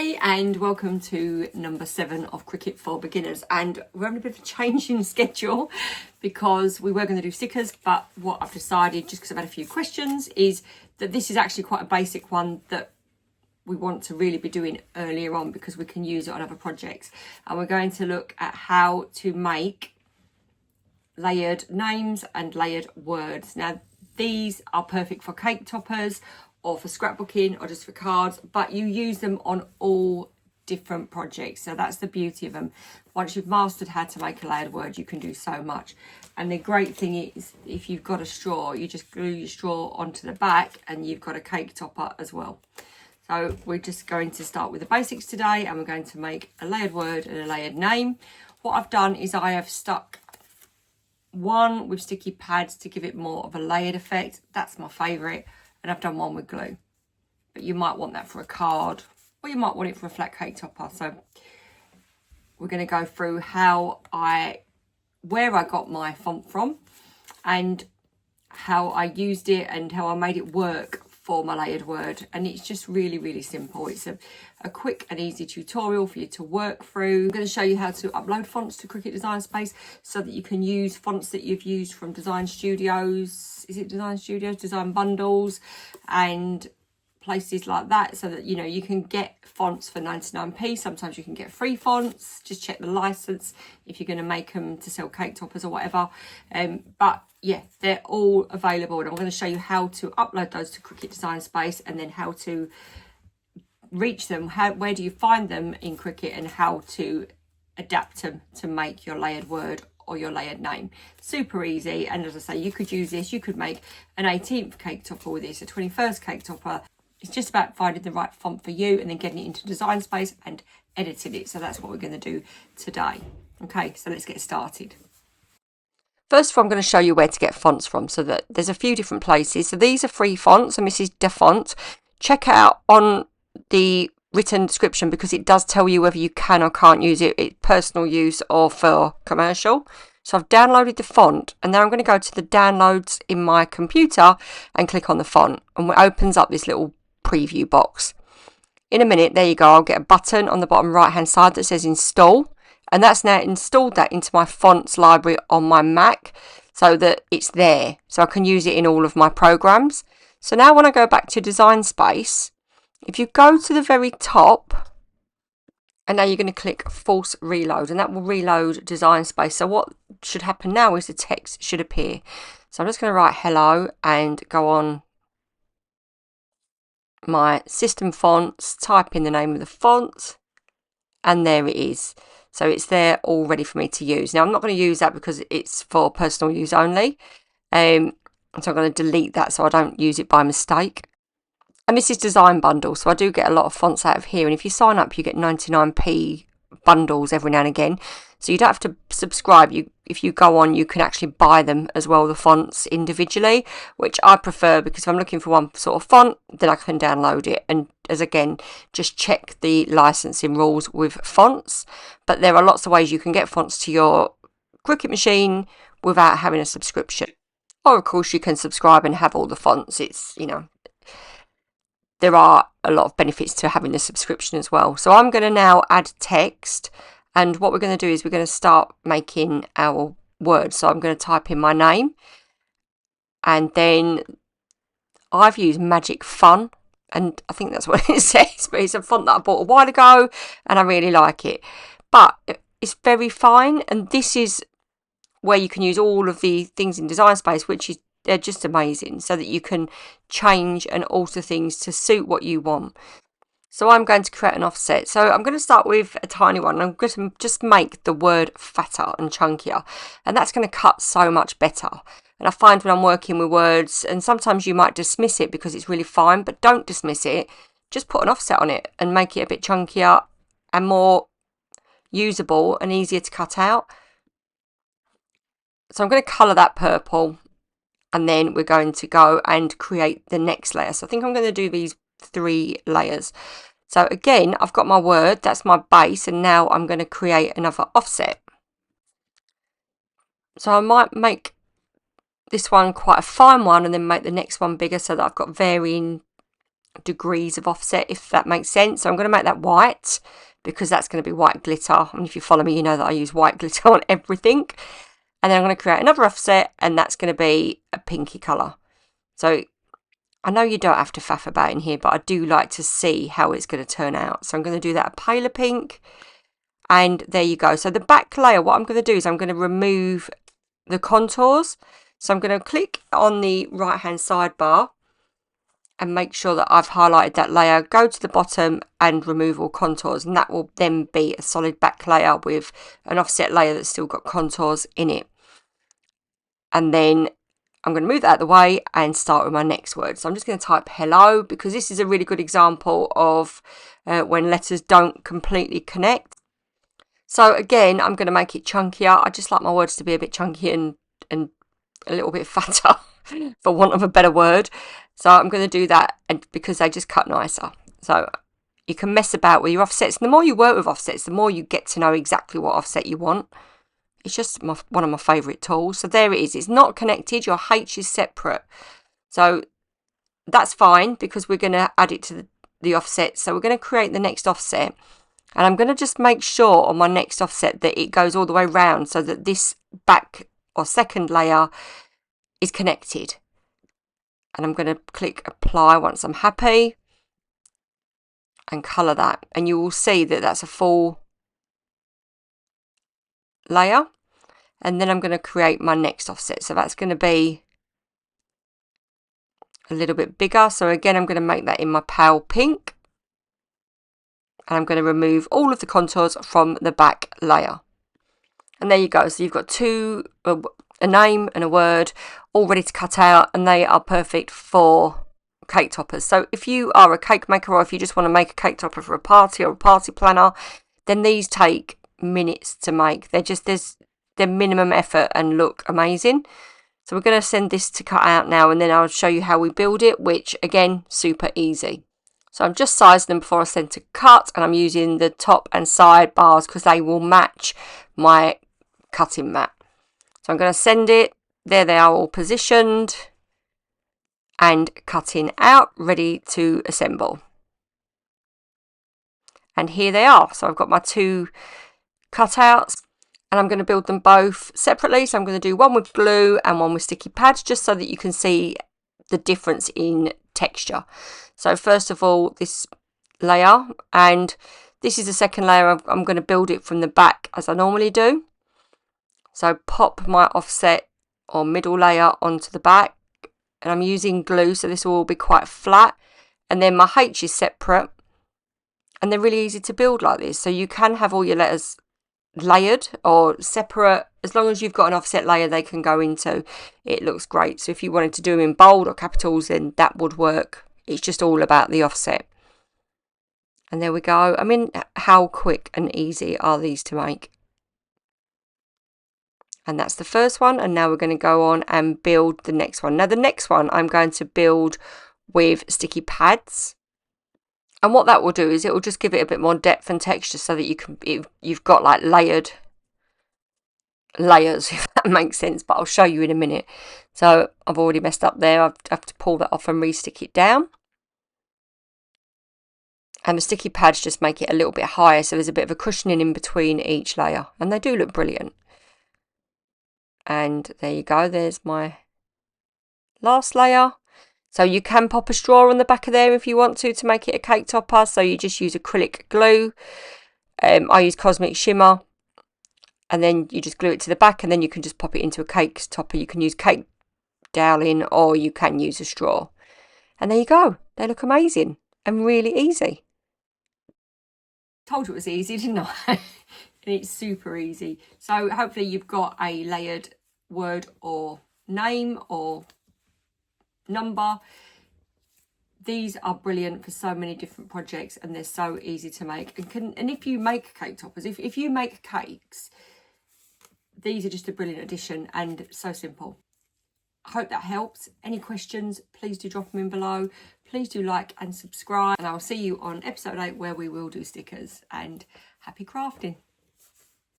Hi and welcome to number 7 of Cricut for Beginners, and we're having a bit of a change in schedule because we were going to do stickers, but what I've decided, just because I've had a few questions, is that this is actually quite a basic one that we want to really be doing earlier on because we can use it on other projects. And we're going to look at how to make layered names and layered words. Now these are perfect for cake toppers or for scrapbooking or just for cards, but you use them on all different projects. So that's the beauty of them. Once you've mastered how to make a layered word, you can do so much. And the great thing is, if you've got a straw, you just glue your straw onto the back and you've got a cake topper as well. So we're just going to start with the basics today, and we're going to make a layered word and a layered name. What I've done is I have stuck one with sticky pads to give it more of a layered effect. That's my favourite. And I've done one with glue, but you might want that for a card, or you might want it for a flat cake topper. So we're going to go through where I got my font from and how I used it and how I made it work for my layered word. And it's just really, really simple. It's a quick and easy tutorial for you to work through. I'm going to show you how to upload fonts to Cricut Design Space so that you can use fonts that you've used from design studios. Is it design studios? Design bundles and places like that, so that you can get fonts for 99p. Sometimes you can get free fonts. Just check the license if you're going to make them to sell cake toppers or whatever. But yeah, they're all available, and I'm going to show you how to upload those to Cricut Design Space, and then how to reach them. Where do you find them in Cricut, and how to adapt them to make your layered word or your layered name. Super easy. And as I say, you could use this. You could make an 18th cake topper with this, a 21st cake topper. It's just about finding the right font for you and then getting it into Design Space and editing it. So that's what we're going to do today. Okay, so let's get started. First of all, I'm going to show you where to get fonts from, so that there's a few different places. So these are free fonts, and this is the font. Check out on the written description because it does tell you whether you can or can't use it. It's personal use or for commercial. So I've downloaded the font, and now I'm going to go to the downloads in my computer and click on the font, and it opens up this little preview box. In a minute, there you go, I'll get a button on the bottom right hand side that says install, and that's now installed that into my fonts library on my Mac so that it's there, so I can use it in all of my programs. So now when I go back to Design Space, if you go to the very top, and now you're going to click force reload, and that will reload Design Space. So what should happen now is the text should appear. So I'm just going to write hello and go on my system fonts, type in the name of the font, and there it is. So it's there all ready for me to use. Now I'm not going to use that because it's for personal use only. So I'm going to delete that so I don't use it by mistake. And this is design bundle, so I do get a lot of fonts out of here. And if you sign up, you get 99p bundles every now and again. So you don't have to subscribe. If you go on, you can actually buy them as well, the fonts individually, which I prefer because if I'm looking for one sort of font, then I can download it. And as again, just check the licensing rules with fonts. But there are lots of ways you can get fonts to your Cricut machine without having a subscription. Or of course you can subscribe and have all the fonts. It's, there are a lot of benefits to having the subscription as well. So I'm going to now add text, and what we're going to do is we're going to start making our words. So I'm going to type in my name, and then I've used Magic Fun, and I think that's what it says, but it's a font that I bought a while ago and I really like it. But it's very fine, and this is where you can use all of the things in Design Space, which is they're just amazing, so that you can change and alter things to suit what you want. So I'm going to create an offset. So I'm going to start with a tiny one. I'm going to just make the word fatter and chunkier, and that's going to cut so much better. And I find when I'm working with words, and sometimes you might dismiss it because it's really fine, but don't dismiss it. Just put an offset on it and make it a bit chunkier and more usable and easier to cut out. So I'm going to colour that purple, and then we're going to go and create the next layer. So I think I'm going to do these 3 layers. So again, I've got my word, that's my base, and now I'm going to create another offset. So I might make this one quite a fine one and then make the next one bigger so that I've got varying degrees of offset, if that makes sense. So I'm going to make that white because that's going to be white glitter. And if you follow me, you know that I use white glitter on everything. And then I'm going to create another offset, and that's going to be a pinky colour. So I know you don't have to faff about in here, but I do like to see how it's going to turn out. So I'm going to do that a paler pink. And there you go. So the back layer, what I'm going to do is I'm going to remove the contours. So I'm going to click on the right hand sidebar and make sure that I've highlighted that layer, go to the bottom and remove all contours, and that will then be a solid back layer with an offset layer that's still got contours in it. And then I'm going to move that out of the way and start with my next word. So I'm just going to type hello, because this is a really good example of when letters don't completely connect. So again, I'm going to make it chunkier. I just like my words to be a bit chunky and a little bit fatter, for want of a better word. So I'm going to do that, and because they just cut nicer. So you can mess about with your offsets. And the more you work with offsets, the more you get to know exactly what offset you want. It's just one of my favourite tools. So there it is. It's not connected. Your H is separate. So that's fine, because we're going to add it to the offset. So we're going to create the next offset. And I'm going to just make sure on my next offset that it goes all the way round, so that this back or second layer is connected. And I'm going to click apply once I'm happy and colour that. And you will see that that's a full layer. And then I'm going to create my next offset. So that's going to be a little bit bigger. So again, I'm going to make that in my pale pink. And I'm going to remove all of the contours from the back layer. And there you go. So you've got two, a name and a word all ready to cut out, and they are perfect for cake toppers. So if you are a cake maker, or if you just want to make a cake topper for a party or a party planner, then these take minutes to make. They're minimum effort and look amazing. So we're going to send this to cut out now, and then I'll show you how we build it, which again, super easy. So I'm just sizing them before I send to cut, and I'm using the top and side bars because they will match my cutting mat. So I'm going to send it. There they are, all positioned and cutting out, ready to assemble. And here they are. So I've got my two cutouts, and I'm going to build them both separately. So I'm going to do one with glue and one with sticky pads, just so that you can see the difference in texture. So first of all, this layer, and this is the second layer. I'm going to build it from the back as I normally do. So pop my offset or middle layer onto the back, and I'm using glue, so this will all be quite flat. And then my H is separate, and they're really easy to build like this. So you can have all your letters layered or separate. As long as you've got an offset layer they can go into, it looks great. So if you wanted to do them in bold or capitals, then that would work. It's just all about the offset. And there we go. I mean, how quick and easy are these to make? And that's the first one. And now we're going to go on and build the next one. Now the next one I'm going to build with sticky pads. And what that will do is it will just give it a bit more depth and texture, so that you've got like layered layers, if that makes sense. But I'll show you in a minute. So I've already messed up there. I have to pull that off and re-stick it down. And the sticky pads just make it a little bit higher, so there's a bit of a cushioning in between each layer. And they do look brilliant. And there you go, there's my last layer. So you can pop a straw on the back of there if you want to make it a cake topper. So you just use acrylic glue. I use Cosmic Shimmer. And then you just glue it to the back, and then you can just pop it into a cake topper. You can use cake doweling, or you can use a straw. And there you go. They look amazing and really easy. Told you it was easy, didn't I? And it's super easy. So hopefully you've got a layered word or name or number. These are brilliant for so many different projects, and they're so easy to make. And if you make cake toppers, if you make cakes, these are just a brilliant addition and so simple. I hope that helps. Any questions, please do drop them in below. Please do like and subscribe, and I will see you on episode 8, where we will do stickers. And happy crafting.